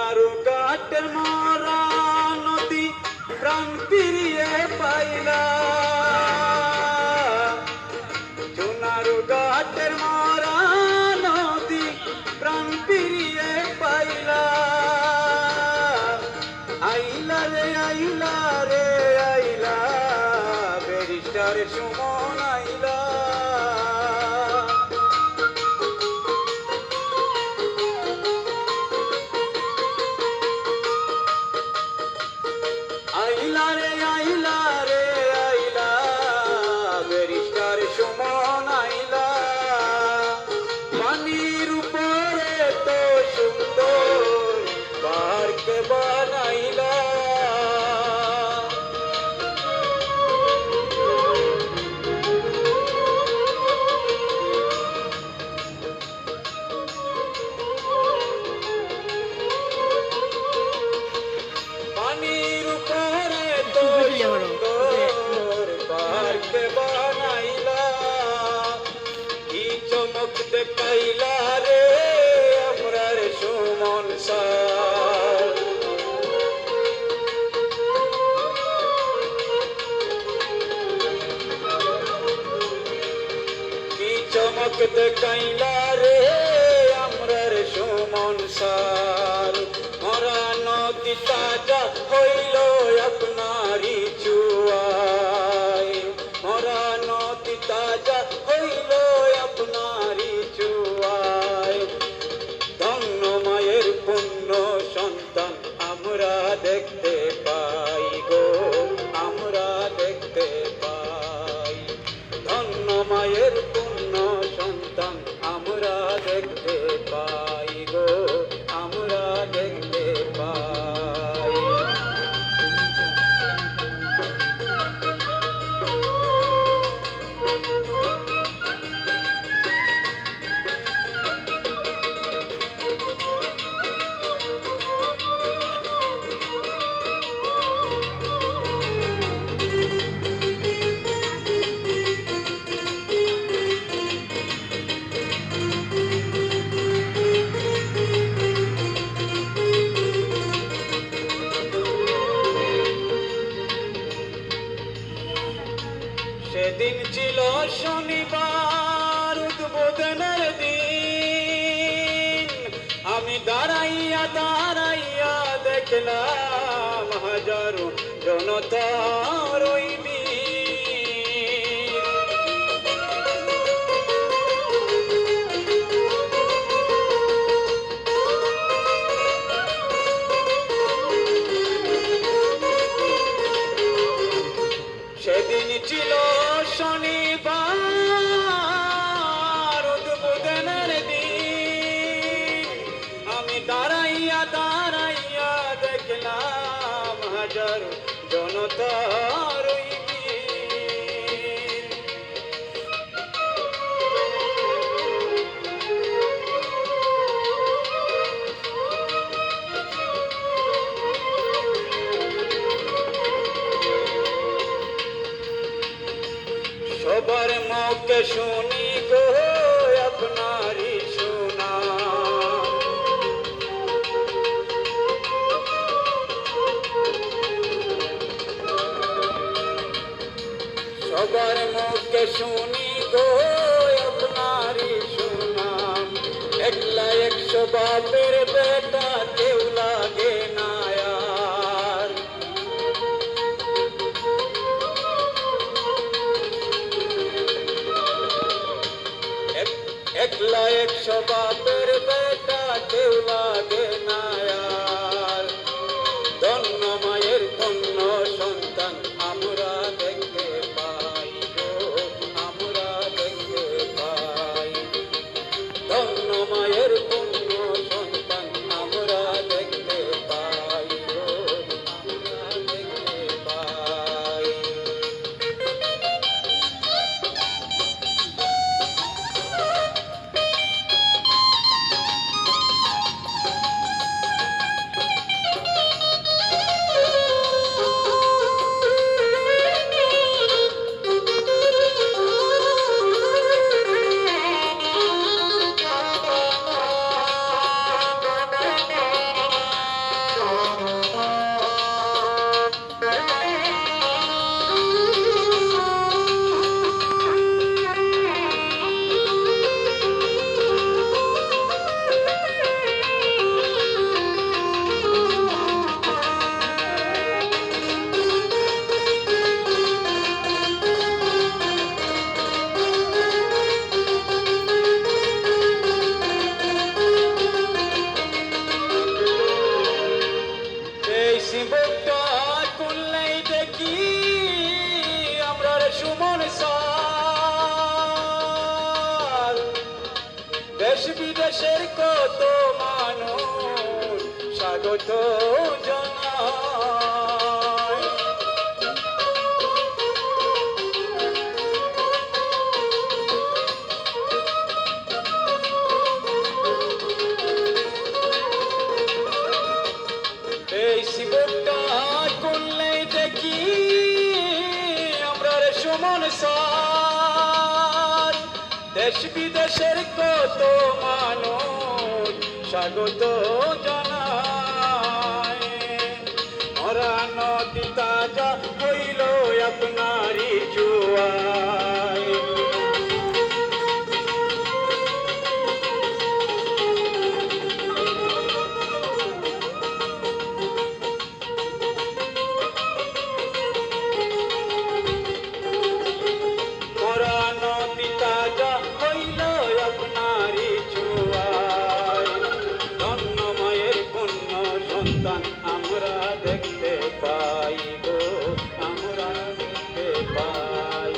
সোনার ঘাটের মরা নদী প্রাণ ফিরিয়ে পাইলা, সোনার ঘাটের মরা নদী প্রাণ ফিরিয়ে পাইলা। আইলা রে আইলা রে আইলা, ব্যারিস্টার সুমন আইলা। আইলা রে আইলা রে আইলা, ব্যারিস্টার সুমন আইলা। পানির উপরে তো সুন্দর পার্ক বানাইলা। পানির উপরে তো সুন্দর পার্ক বানাইলা। কি চমক দেখাইলা রে আমরার সুমন স্যার। কি চমক দেখাইলা রে আমরার সুমন স্যার। মরা নদী তাজা হইল আপনারি চুয়ায়, মরা নদী তাজা হইল আপনারি চুয়ায়। ধন্য মায়ের পুণ্য সন্তান আমরা দেখতে পাই গো, আমরা দেখতে পাই। ধন্য মায়ের পুণ্য সন্তান আমরা দেখতে পাই গো, আমরা দেখতে পাই। সেদিন ছিল শনিবার উদ্বোধনের দিন। আমি দাঁড়াইয়া দাঁড়াইয়া দেখলাম হাজারো জনতার ওই ভিড়। সেদিন ছিল শনিবার উদ্বোধনের দিন। আমি দাঁড়াইয়া দাঁড়াইয়া দেখলাম হাজার জনতার ওই ভিড়। সবার মুখে শুনি গো আপনারি সুনাম। সবার মুখে শুনি গো আপনারি সুনাম। একলা 100 বাপের বেটা কেউ লাগে না আর। একলা 100 বাপের বেটা কেউ লাগে না আর। ধন্য মায়ের ধন্য সন্তান আমরা দেখতে পাই গো, আমরা দেখতে পাই। ধন্য মায়ের পুণ্য সন্তান শিবটা করলেই দেখি আমরা সুমন সার দেশ বিদেশের কত মানুষ স্বাগত জানায়। এই শিবটা করলেই দেখি আমরা সুমন সার দেশ বিদেশের কত মানুষ স্বাগত জানায়। মরা নদী তাজা হইল আপনারই জুয়ায়। মরা নদী তাজা হইল আপনারই জুয়ায়। ধন্য মায়ের পুণ্য সন্তান আমরা দেখতে পাই গো, আমরা দেখতে পাই।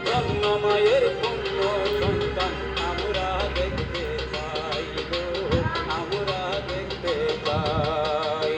ধন্য মায়ের পুণ্য সন্তান আমরা দেখতে পাই গো, আমরা দেখতে পাই।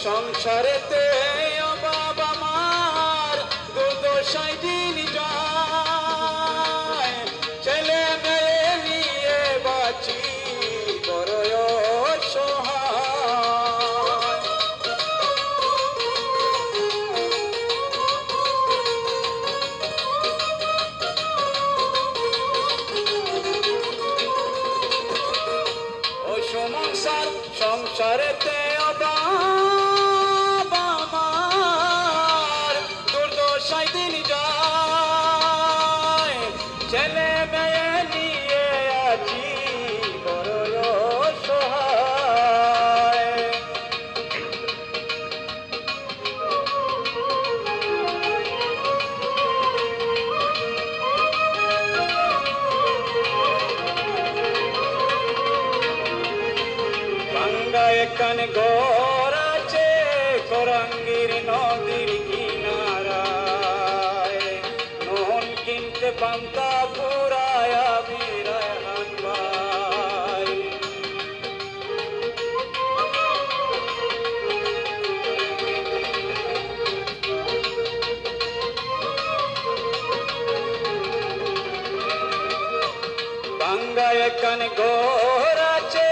সংসারেতে বাবা মার দুর্দশায় দিন যায়। ছেলে মেয়ে নিয়ে বাঁচি বড় অসহায়। ও সংসার সংসারেতে বাবা মার দুর্দশায় দিন যায়। ছেলে মেয়ে নিয়ে আছি বড় অসহায়। ভাঙ্গা এখান ঘর আছে করঙ্গীর নদীর কিনারায়। নুন কিনতে পান্তা ফুরায় আমি রায়হান ভাই। ভাঙ্গা এখান ঘর আছে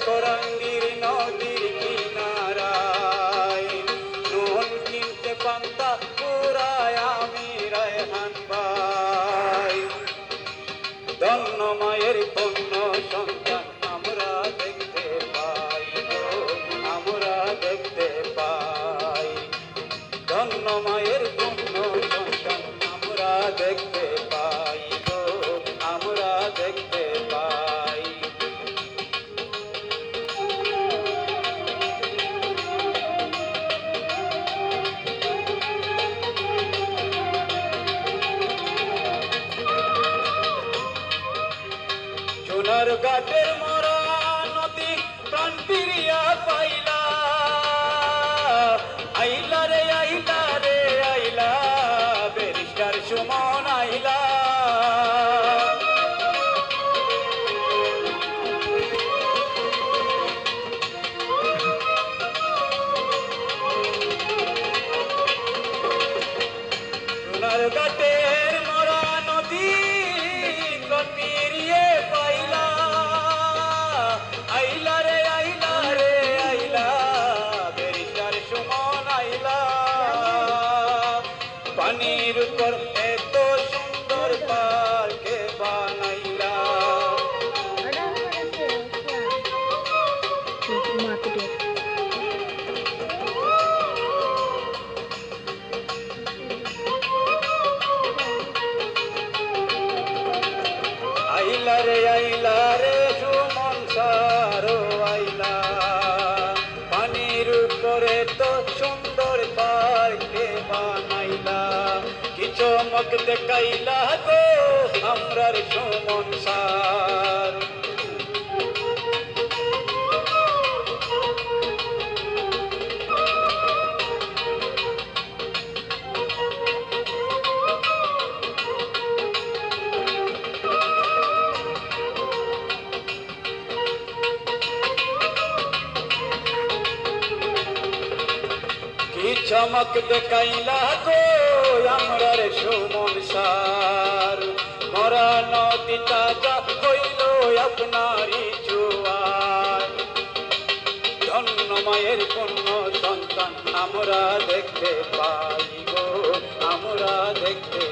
করঙ্গীর নদীর কিনারায়। নুন কিনতে পান্তা ফুরায় আমি রায়হান ভাই। ধন্য মায়ের পুণ্য সন্তান আমরা দেখতে পাই গো, আমরা দেখতে পাই। ধন্য মায়ের পুণ্য সন্তান আমরা দেখতে পাই গো, আমরা দেখতে পাই। সোনার ঘাটের মরা নদী প্রাণ ফিরিয়া পাইলা। আইলা রে আইলা রে আইলা ব্যারিস্টার সুমন আইলা। সোনার ঘাটের মরা নদী প্রাণ ফিরিয়ে পাইলা। আইলা রে আইলা রে ভিডিও। আইলা রে সুমন সারো আইলা, পানির উপরে তো সুন্দর পাইকে বানাইলা, কি চমক দেখাইলা গো আমরার সুমন সার। কি চমক দেখাইলা গো আমরার সুমন সার, মরা নদী তাজা হইল আপনারই জোয়ার। ধন্য মায়ের পুণ্য সন্তান আমরা দেখতে পাই গো, আমরা দেখতে